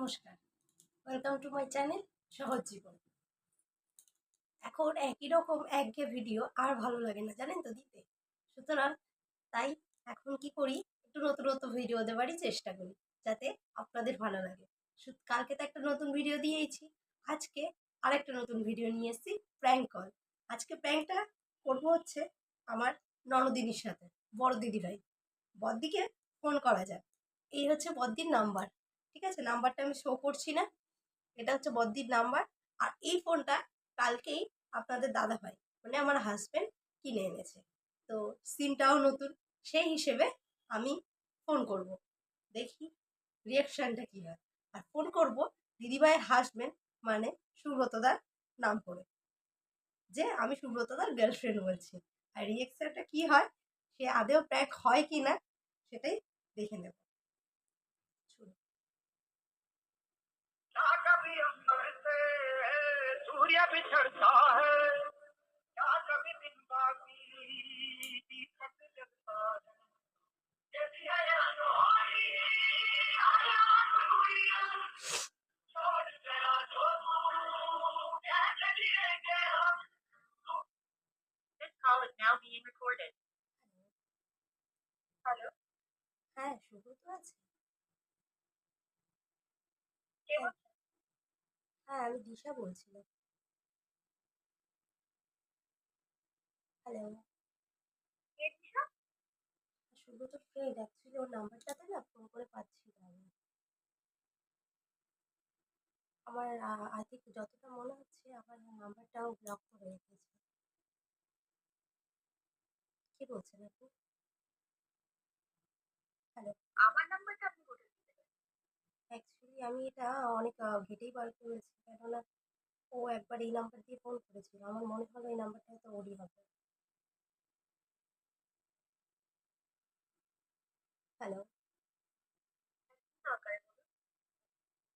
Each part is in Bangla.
নমস্কার, ওয়েলকাম টু মাই চ্যানেল সহজ জীবন। এখন একই রকম একঘেয়ে ভিডিও আর ভালো লাগে না, জানেন তো দিতে। সুতরাং তাই এখন কি করি, একটু নতুন নতুন ভিডিও দেওয়ারই চেষ্টা করি যাতে আপনাদের ভালো লাগে। কালকে তো একটা নতুন ভিডিও দিয়েইছি, আজকে আরেকটা নতুন ভিডিও নিয়ে এসেছি, প্র্যাঙ্ক কল। আজকে প্র্যাঙ্কটা করবো হচ্ছে আমার ননদিনীর সাথে, বড় দিদিভাই। বড়দিকে ফোন করা যায়, এই হচ্ছে বড়দির নাম্বার। ঠিক আছে, নাম্বারটা আমি শো করছি না, এটা হচ্ছে বড়দির নাম্বার। আর এই ফোনটা কালকেই আপনাদের দাদা ভাই মানে আমার হাজবেন্ড কিনে এনেছে, তো সিমটাও নতুন। সেই হিসেবে আমি ফোন করব, দেখি রিয়াকশানটা কী হয়। আর ফোন করব দিদিভাইয়ের হাজবেন্ড মানে সুব্রতদার নাম করে, যে আমি সুব্রতদার গার্লফ্রেন্ড বলছি। আর রিয়াকশানটা কী হয়, সে আদেও প্র্যাঙ্ক হয় কি না সেটাই দেখে নেব। सूर्य बिछड़ता है क्या कभी दिन बाकी दीपक जलता है This call is now being recorded. Hello, হ্যাঁ সুব্রত আছে। হ্যাঁ আমি দিশা বলছিলাম। হ্যালো, সুব্রত ফ্রেন্ড, অ্যাকচুয়ালি ওর নাম্বারটাতে না ফোন করে পাচ্ছি না আমি। আমার আই থিঙ্ক যতটা মনে হচ্ছে আমার নাম্বারটাও ব্লক করে রেখেছে। কি বলছেন আপনি? হ্যালো, আমার নাম্বারটা আপনি কোথায় পেলেন? অ্যাকচুয়ালি আমি এটা অনেক ঘেটেই বার করেছি, কেননা ও একবার এই নাম্বার দিয়ে ফোন করেছিল, আমার মনে হলো এই নাম্বারটা হয়তো ওরই হবে। হ্যালো,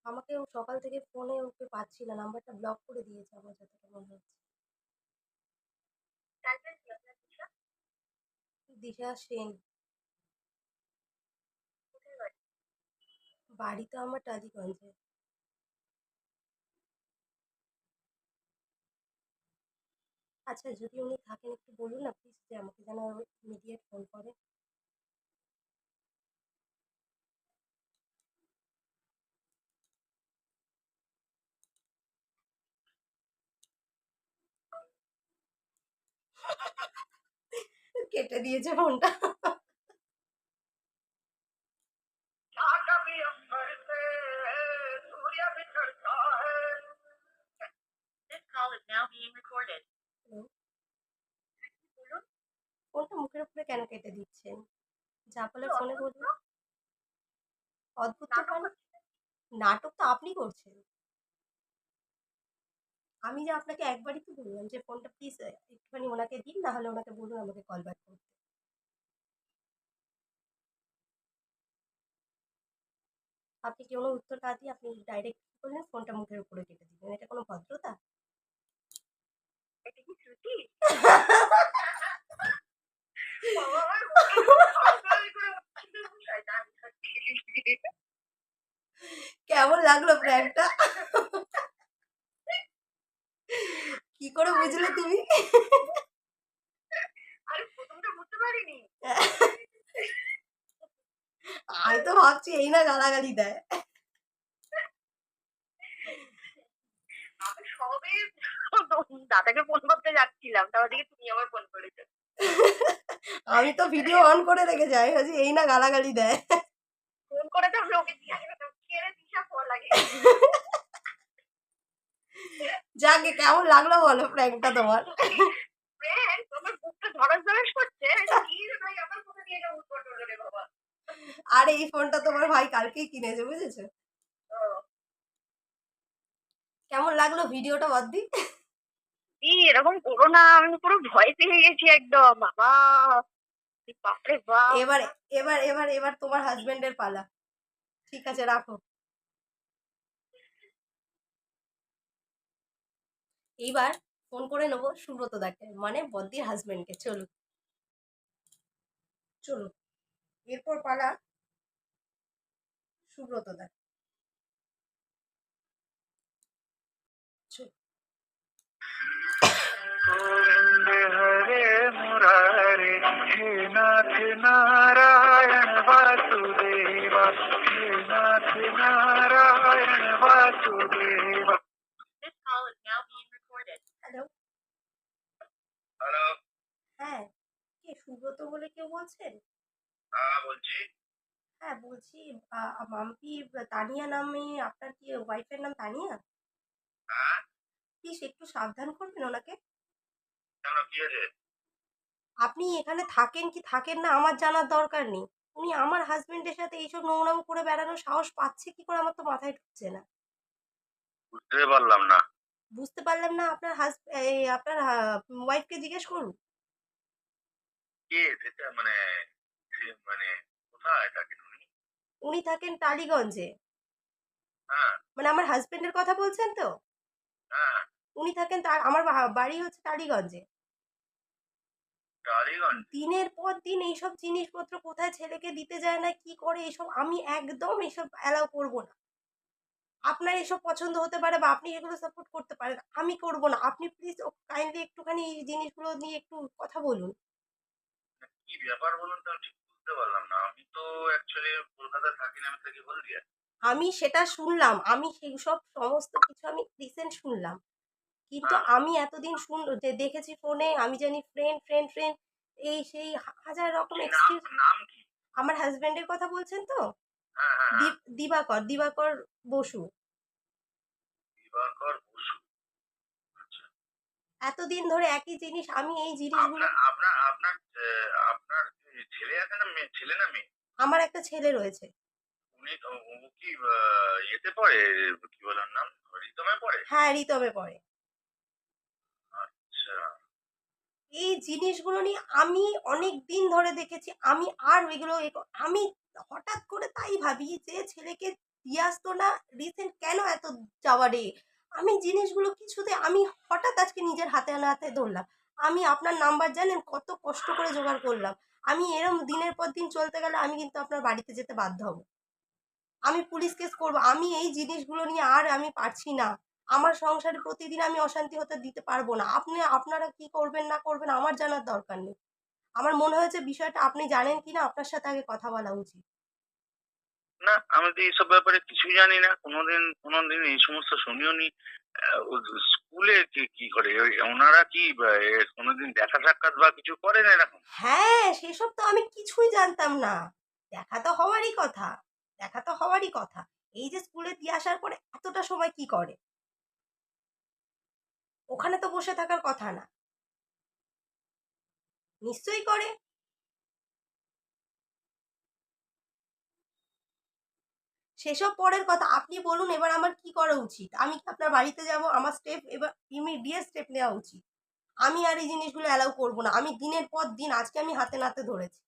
আমাকে ও সকাল থেকে ফোনে ওকে পাচ্ছি না, নাম্বারটা ব্লক করে দিয়েছে আমার যতটা মনে হচ্ছে। দিশা সেন। বাড়ি তো আমার টালিগঞ্জে। আচ্ছা, যদি উনি থাকেন একটু বলুন না প্লিজ, যে আমাকে যেন ইমিডিয়েট ফোন করে। কেটে দিয়েছে ফোনটা। ফোনটা মুখের উপরে কেন কেটে দিচ্ছেন? যা বলে ফোনে বলুন। অদ্ভুত তো মানে, নাটক তো আপনি করছেন। আমি যে আপনাকে একবারই তো বললাম যে ফোনটা প্লিজ একটুখানি ওনাকে দিন, না হলে ওনাকে বলুন আমাকে কল ব্যাক করতে। আপনি কি কোনো উত্তর না দিয়ে আপনি ডাইরেক্ট কি করলেন, ফোনটা মুখের উপরে কেটে দিলেন, এটা কোনো ভদ্রতা? এটা কি শ্রুতি? কেমন লাগলো প্র্যাঙ্কটা? কি করে বুঝলে তুমি? আরে প্রথমটা বুঝতে পারিনি। আমি তো ভাবছি এই না গালাগালি দেয়। আমি সবে দাদাকে ফোন করতে যাচ্ছিলাম, তার দিকে তুমি আবার ফোন করেছো। আমি তো ভিডিও অন করে রেখে যাই, ভাবছি এই না গালাগালি দেয়। ফোন করে তো আমি ওকে জিজ্ঞাসা করতাম কে রে দিশা, ফোন লাগে। যাকে কেমন লাগলো বলো প্র্যাঙ্কটা তোমার? প্র্যাঙ্ক তোমার বুকটা ধড়াস ধড়াস করছে, কি রে ভাই আমার ফোনে নিয়ে যাও উঠবো রে বাবা। আরে এই ফোনটা তোমার ভাই কালকেই কিনেছে, বুঝেছো? কেমন লাগলো ভিডিওটা বদ্দি? এরকম করো না, আমি পুরো ভয় পেয়ে গেছি একদম, বাবা বাপরে বাপ। এবার এবার এবার এবার তোমার হাজবেন্ডের পালা। ঠিক আছে, রাখো। এইবার ফোন করে নেবো সুব্রত দাকে, মানে বদ্দির হাজবেন্ডকে। চলুন চলুন, এরপর পালা সুব্রত দা। गोविंद हरे मुरारे हे नाथ नारायण वासुदेवा हे नाथ Narayan Vasudeva. This call is now being recorded. Hello, hello. হ্যাঁ, কে সুব্রত বলে কেউ বলছেন? হ্যাঁ বলছি। হ্যাঁ, বলছি মাম্পি তানিয়া নামে আপনার কি ওয়াইফের নাম তানিয়া? হ্যাঁ। প্লিজ একটু সাবধান করবেন ওনাকে। কেন, কি হয়েছে? আপনি এখানে থাকেন কি থাকেন না আমার জানার দরকার নেই। উনি আমার হাসব্যান্ডের সাথে এইসব নোংরামো করে বেড়ানোর সাহস পাচ্ছে কি করে আমার তো মাথায় ঢুকছে না। বুঝতে পারলাম না। বুঝতে পারলাম না আপনার আপনার ওয়াইফকে জিজ্ঞেস করুন। কে সেটা, মানে মানে কোথায় থাকেন উনি? উনি থাকেন টালিগঞ্জে। হ্যাঁ। মানে আমার হাসব্যান্ডের কথা বলছেন তো? হ্যাঁ। উনি থাকেন আমার বাড়ি হচ্ছে টালিগঞ্জে। টালিগঞ্জ? দিনের পর দিন এইসব জিনিসপত্র কোথায় ছেলেকে দিতে যায় না কি করে এসব আমি একদম এসব অ্যালাউ করব না। আপনার এসব পছন্দ হতে পারে বা আপনি এগুলো সাপোর্ট করতে পারেন। আমি করব না। আপনি প্লিজ কাইন্ডলি একটুখানি এই জিনিসগুলো নিয়ে একটু কথা বলুন। কি ব্যাপার বলুন তো, ঠিক বুঝতে পারলাম না। আমি তো অ্যাকচুয়ালি কলকাতায় থাকি না, আমি থাকি হলদিয়া। আমি সেটা শুনলাম। আমি সেইসব সমস্ত কিছু আমি রিসেন্ট শুনলাম। কিন্তু হ্যাঁ। আমি এতদিন দেখেছি ফোনে আমি জানি ফ্রেন্ড এই সেই হাজার রকম কি নাম, এক্সকিউজ। নাম কি? আমার হাসব্যান্ডের কথা বলছেন তো? হ্যাঁ হ্যাঁ হ্যাঁ। দিবাকর বসু। দিবাকর বসু। আচ্ছা। এতদিন ধরে একই জিনিস আমি এই জিনিসগুলো। আপনার আপনার আপনার আপনার ছেলে আছে না মেয়ে, ছেলে না মেয়ে? আমার একটা ছেলে রয়েছে। উনি ও কি ইয়েতে পড়ে, কি বলে ওর নাম, রিতমে পড়ে? হ্যাঁ, রিতমে পড়ে। আচ্ছা। এই জিনিসগুলো নিয়ে আমি অনেকদিন ধরে দেখেছি। আমি আর ওইগুলো আমি হঠাৎ করে তাই ভাবি যে ছেলেকে দিয়ে আসতো না রিসেন্ট কেন এত যাওয়ারে? আমি জিনিসগুলো কিছুতে আমি হঠাৎ আজকে নিজের হাতে আনাতে ধরলাম। আমি আপনার নাম্বার জানেন কত কষ্ট করে জোগাড় করলাম। আমি এরম দিনের পর দিন চলতে গেলে আমি কিন্তু আপনার বাড়িতে যেতে বাধ্য হব। আমি পুলিশ কেস করব। আমি এই জিনিসগুলো নিয়ে আর আমি পারছি না। আমার সংসারে প্রতিদিন আমি অশান্তি হতে দিতে পারবো না। আপনারা কি করবেন না করবেন আমার জানার দরকার নেই। আমার মনে হয়েছে বিষয়টা আপনি জানেন কিনা আপনার সাথে আগে কথা বলা উচিত। না, আমি তো এইসব ব্যাপারে কিছুই জানি না। কোনোদিন এই সমস্ত শুনিও নি। ও স্কুলে কি করে? ওনারা কি কোনোদিন দেখা সাক্ষাৎ বা কিছু করেন এরকম? হ্যাঁ, সেসব তো আমি কিছুই জানতাম না। দেখা তো হওয়ারই কথা। দেখা তো হওয়ারই কথা। এই যে স্কুলে দিয়ে আসার পরে এতটা সময় কি করে? ওখানে তো বসে থাকার কথা না। নিশ্চয়ই করে। সেসব পরের কথা। আপনি বলুন এবার আমার কি করা উচিত? আমি কি আপনার বাড়িতে যাব? আমার স্টেপ এবার ইমিডিয়েট স্টেপ নেওয়া উচিত। আমি আর এই জিনিসগুলো অ্যালাউ করব না। আমি দিনের পর দিন আজকে আমি হাতে নাতে ধরেছি।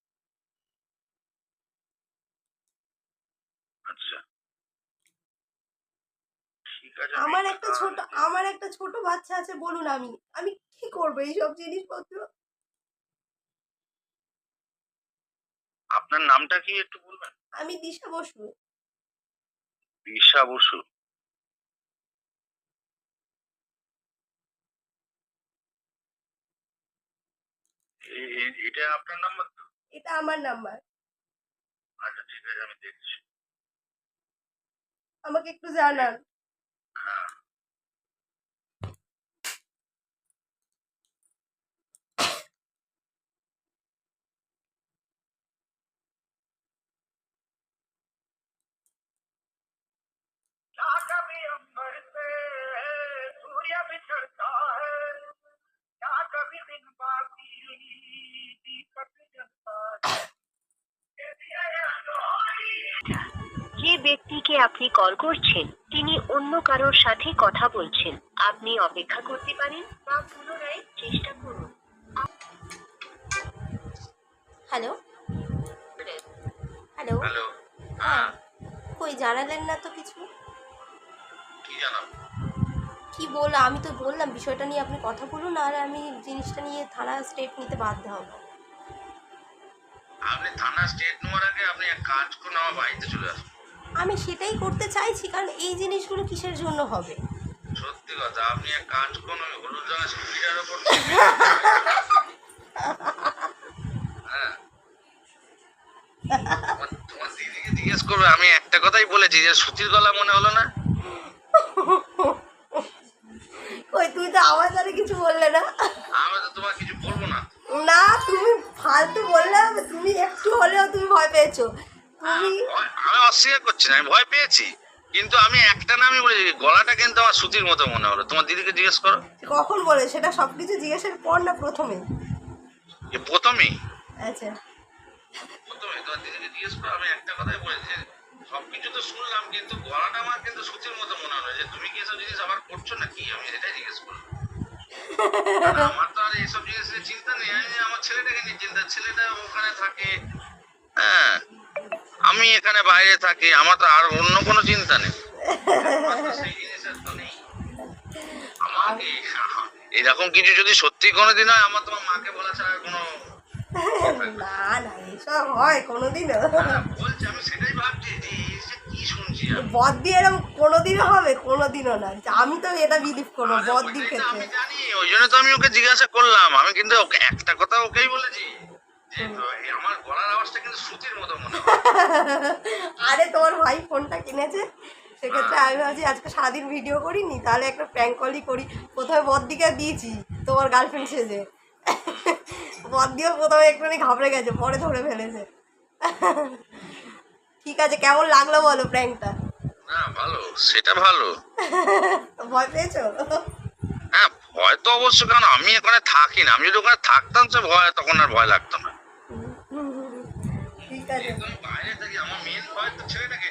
আচ্ছা, ঠিক আছে, আমি কথা আমার একটা ছোট বাচ্চা আছে বলুন আমি কি করব এইসব জিনিসপত্র? আপনার নামটা কি একটু বলবেন? আমি দিশা বসু। দিশা বসু। এটা আপনার নাম্বার তো? এটা আমার নাম্বার। আচ্ছা ঠিক আছে, আমি দেখছি। আমাকে একটু জানান। হ্যাঁ। क्या कभी अंबर से सूर्य बिछड़ता है, क्या कभी दिन बाकी दीपक जलता है। যে ব্যক্তিকে আপনি কল করছেন তিনি অন্য কারোর সাথে কথা বলছেন। আপনি অপেক্ষা করতে পারেন বা পুনরায় চেষ্টা করুন। Hello, hello. হ্যালো। হ্যাঁ, কই জানালেন না তো কিছু? কি জানাবো? কি আমি তো বললাম বিষয়টা নিয়ে আপনি কথা বলুন আর আমি জিনিসটা নিয়ে থানা স্টেপ নিতে বাধ্য হব। আপনি থানা স্টেট নেওয়ার আগে আপনি এক কাজ করুন, আমার বাড়িতে চলে আসুন। আমি সেটাই করতে চাইছি কারণ এই জিনিসগুলো কিসের জন্য হবে? সত্যি কথা, আপনি এক কাজ করুন, ওই হলুদ রঙের স্কুটিটার ওপর হ্যাঁ, তোমার দিদিকে জিজ্ঞেস করবে। আমি একটা কথাই বলেছি যে সুতির গলা মনে হলো না? কই তুই তো আমার সাথে কিছু বললে না। আমি তো তোমার কিছু বলবো না। না তুমি ফালতু বললে হবে, তুমি একটু হলেও তুমি ভয় পেয়েছো। তুমি আমি অস্বীকার করছি না, আমি ভয় পেয়েছি, কিন্তু আমি একটা নামই বলেছি, গলাটা কিন্তু আমার সুতির মতো মনে হলো। তোমার দিদিকে জিজ্ঞেস করো। কখন বলে সেটা সবকিছু জিজ্ঞাসার পর না প্রথমে? যে প্রথমেই আচ্ছা প্রথমে তোমার দিদিকে জিজ্ঞেস করো। আমি একটা কথাই বলেছি যে সবকিছু তো শুনলাম, কিন্তু গলাটা আমার কিন্তু সুতির মতো মনে হলো। যে তুমি কি এসব জিনিস আবার করছো নাকি, আমি সেটাই জিজ্ঞেস করলাম। আর আমার তো আর এইসব জিনিসের চিন্তা নেই, আমি আমার ছেলেটাকে নিয়ে চিন্তা। ছেলেটা ওখানে থাকে, হ্যাঁ, আমি এখানে বাইরে থাকি, আমার তো আর অন্য কোনো চিন্তা নেই। আমার তো সেই জিনিসের তো নেই। আমাকে এরকম কিছু যদি সত্যি কোনোদিন হয়, আমার তোমার মাকে বলা ছাড়া আর কোনো না না এসব হয় কোনোদিনও? বলছি, আমি সেটাই ভাবছি যে এই যে কি শুনছি আমি। বদ দিয়ে এরকম কোনোদিনও হবে? কোনোদিনও না। আমি তো এটা বিলিভ করবো আরে বদ দির ওইটাই তো ক্ষেত্রে। আমি জানি, ওই জন্য তো আমি ওকে জিজ্ঞাসা করলাম। আমি কিন্তু ওকে একটা কথা ওকেই বলেছি যে আমার গলার আওয়াজটা কিন্তু সুতির মতো মনে হয়। আরে তোমার ভাই ফোনটা কিনেছে, সেক্ষেত্রে আমি ভাবছি আজকে সারাদিন ভিডিও করিনি, তাহলে একটা প্র্যাঙ্ক কলই করি। প্রথমে বদ্দিকে দিয়েছি তোমার গার্লফ্রেন্ড সেজে, বদ্দিও প্রথমে একটুখানি ঘাবড়ে গেছে, পরে ধরে ফেলেছে। ঠিক আছে, কেমন লাগলো বলো প্র্যাঙ্কটা? না ভালো, সেটা ভালো। ভয় পেয়েছো? হ্যাঁ, ভয় তো অবশ্য, কারণ আমি এখানে থাকি না। আমি যদি ওখানে থাকতাম সে ভয়, তখন আর ভয় লাগতো না। ঠিক আছে। যেহেতু আমি বাইরে থাকি, আমার মেন ভয় তো ছেলেটাকে